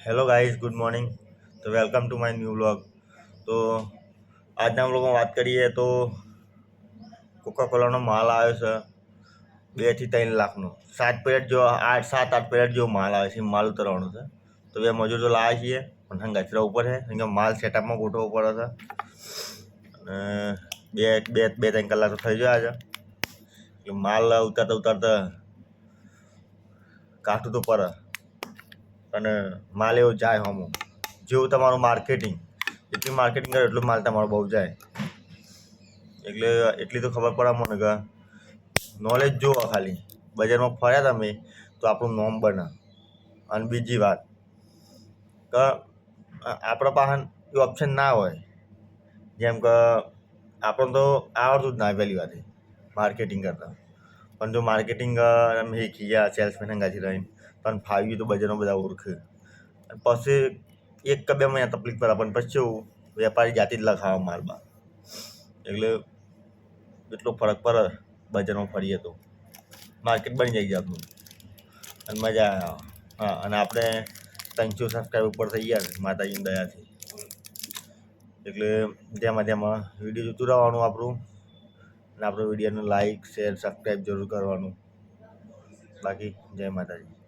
Hello guys, good morning. तो welcome to my new vlog. तो આજના વ્લોગમાં વાત કરીએ તો કોકા કોલાનો માલ આવ્યો છે 2 થી 3 લાખનો. 7 પેલેટ જો 8 7 8 પેલેટ જેવો માલ આવે છે. માલ ઉતરવાનો છે. તો બે મજૂર તો લાવ્યા છીએ પણ હંગાથરા ઉપર છે કેમ કે માલ સેટઅપમાં ગોઠવવો પડે છે. અને બે બે બે 3 કલાક તો થઈ ગયા છે. એટલે માલ ઉતારતા ઉતારતા કાઠું તો પડે અને માલ એવો જાય હમો જેવું તમારું માર્કેટિંગ, જેટલી માર્કેટિંગ કરે એટલું માલ તમારો બહુ જાય. એટલે એટલી તો ખબર પડે મને કે નોલેજ જુઓ, ખાલી બજારમાં ફર્યા તમે તો આપણું નોમ બને. અને બીજી વાત કે આપણા પાસે એ ઓપ્શન ના હોય, જેમ કે આપણને તો આવડતું જ ના પહેલી વાત માર્કેટિંગ કરતાં. પણ જો માર્કેટિંગ અમે શીખી ગયા સેલ્સમેન હંગાથી રહીને પણ ફાવી ગયું તો બજારમાં બધા ઓળખે. અને પછી 1 કે 2 મહિના તકલીફ પડે પણ પછી શું વેપારી જાતે જ લખાવે માલ બાર. એટલે એટલો ફરક પડે બજારમાં ફરીએ તો માર્કેટ બની જાય છે આપણું અને મજા આવે. હા, અને આપણે 300 સબસ્ક્રાઈબર ઉપર થઈ ગયા છે માતાજીની દયાથી. એટલે જેમાં જેમાં વિડીયો જોતું રહેવાનું આપણું, અને આપણો વિડીયોને લાઈક શેર સબસ્ક્રાઈબ જરૂર કરવાનું. બાકી જય માતાજી.